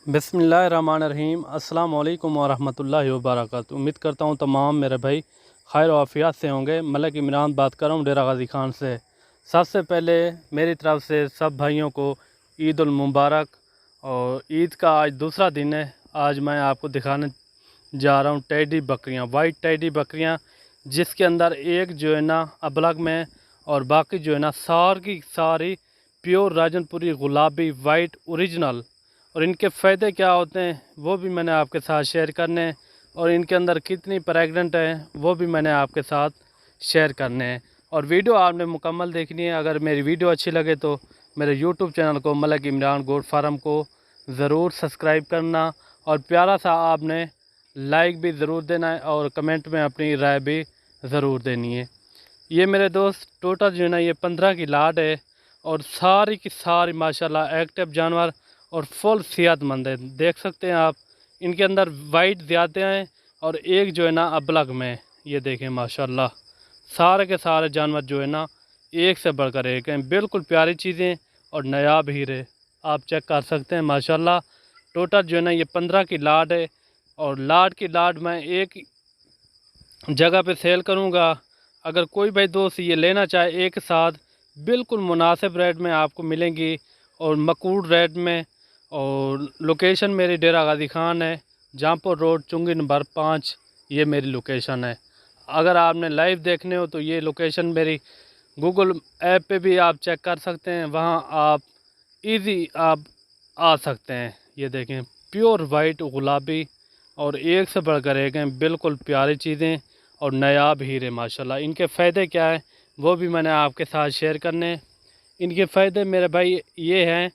बिस्मिल्लाहिर्रहमानिर्रहीम। अस्सलाम वालेकुम वरहमतुल्लाहि वबरकातुहू। उम्मीद करता हूँ तमाम मेरे भाई खैर आफियत से होंगे। मलिक इमरान बात कर रहा हूँ डेरा गाजी खान से। सबसे पहले मेरी तरफ से सब भाइयों को ईद उल मुबारक। और ईद का आज दूसरा दिन है। आज मैं आपको दिखाने जा रहा हूँ टेडी बकरियाँ, वाइट टेडी बकरियाँ, जिसके अंदर एक जो है ना अबलग में और बाकी जो है ना सारी सारी प्योर राजनपुरी गुलाबी वाइट ओरिजिनल। और इनके फ़ायदे क्या होते हैं वो भी मैंने आपके साथ शेयर करने हैं, और इनके अंदर कितनी प्रेग्नेंट है वो भी मैंने आपके साथ शेयर करने हैं। और वीडियो आपने मुकम्मल देखनी है। अगर मेरी वीडियो अच्छी लगे तो मेरे यूट्यूब चैनल को मलिक इमरान गोट फार्म को ज़रूर सब्सक्राइब करना, और प्यारा सा आपने लाइक भी ज़रूर देना है, और कमेंट में अपनी राय भी ज़रूर देनी है। ये मेरे दोस्त टोटल जो है ना ये 15 की लाट है, और सारी की सारी माशाल्लाह एक्टिव जानवर और फुल सेहतमंद है। देख सकते हैं आप, इनके अंदर वाइट ज़्यादा हैं और एक जो है ना अबलग में। ये देखें माशाल्लाह सारे के सारे जानवर जो है ना एक से बढ़कर एक हैं। बिल्कुल प्यारी चीज़ें और नायाब हीरे आप चेक कर सकते हैं माशाल्लाह। टोटल जो है ना ये 15 की लाट है, और लाट की लाट मैं एक जगह पे सेल करूँगा। अगर कोई भाई दोस्त ये लेना चाहे एक साथ, बिल्कुल मुनासिब रेट में आपको मिलेंगी और मकबूल रेट में। और लोकेशन मेरी डेरा गाजी खान है, जहाँपुर रोड, चुंगी नंबर 5, ये मेरी लोकेशन है। अगर आपने लाइव देखने हो तो ये लोकेशन मेरी गूगल ऐप पे भी आप चेक कर सकते हैं, वहाँ आप इजी आप आ सकते हैं। ये देखें प्योर वाइट गुलाबी और एक से बढ़कर एक हैं। बिल्कुल प्यारी चीज़ें और नायाब हीरे माशाल्लाह। इनके फ़ायदे क्या हैं वो भी मैंने आपके साथ शेयर करने हैं। इनके फ़ायदे मेरे भाई ये हैं,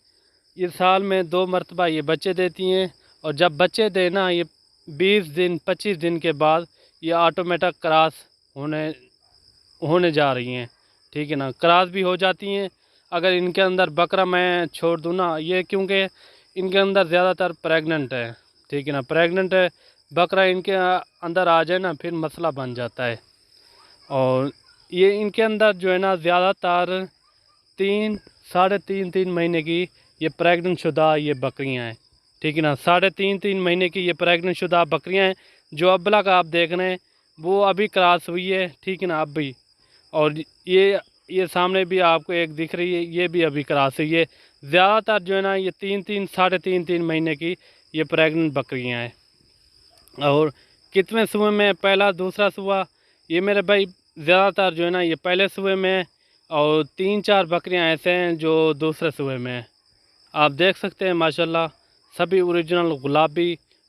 ये साल में 2 मरतबा ये बच्चे देती हैं, और जब बच्चे देना ये 20 दिन 25 दिन के बाद ये ऑटोमेटिक क्रॉस होने जा रही हैं। ठीक है ना, क्रॉस भी हो जाती हैं। अगर इनके अंदर बकरा मैं छोड़ दूँ ना, ये क्योंकि इनके अंदर ज़्यादातर प्रेग्नेंट है। ठीक है ना, प्रेग्नेंट है बकरा इनके अंदर आ जाए ना फिर मसला बन जाता है। और ये इनके अंदर जो है ना ज़्यादातर 3 साढ़े 3 महीने की ये प्रेग्नेंट शुदा ये बकरियां हैं। ठीक है ना, 3.5 महीने की ये प्रेग्नेंट शुदा बकरियां हैं। जो अबला का आप देख रहे हैं वो अभी क्रॉस हुई है। ठीक है ना, अब भी। और ये सामने भी आपको एक दिख रही है, ये भी अभी क्रॉस हुई है। ज़्यादातर जो है ना ये 3 साढ़े 3 महीने की ये प्रेग्नेंट बकरियां हैं। और कितने सूबे में, पहला दूसरा सूबा, ये मेरे भाई ज़्यादातर जो है ना ये पहले सूबे में, और 3-4 बकरियां ऐसे हैं जो दूसरे सूबे में हैं। आप देख सकते हैं माशाल्लाह सभी ओरिजिनल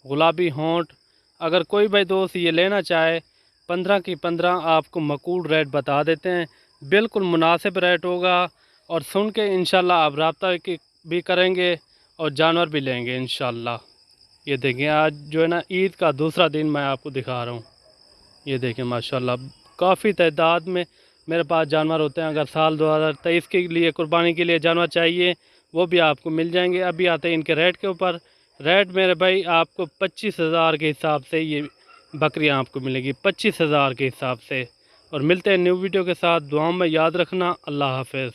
गुलाबी होंठ। अगर कोई भाई दोस्त ये लेना चाहे 15 की 15 आपको मकबूल रेट बता देते हैं। बिल्कुल मुनासिब रेट होगा, और सुन के इंशाल्लाह आप रब्ता भी करेंगे और जानवर भी लेंगे इंशाल्लाह। ये देखें आज जो है ना ईद का दूसरा दिन मैं आपको दिखा रहा हूँ। ये देखें माशाल्लाह काफ़ी तादाद में मेरे पास जानवर होते हैं। अगर साल 2023 के लिए कुर्बानी के लिए जानवर चाहिए वो भी आपको मिल जाएंगे। अभी आते हैं इनके रेट के ऊपर। रेट मेरे भाई आपको 25,000 के हिसाब से ये बकरियां आपको मिलेगी, 25,000 के हिसाब से। और मिलते हैं न्यू वीडियो के साथ। दुआओं में याद रखना। अल्लाह हाफ़िज़।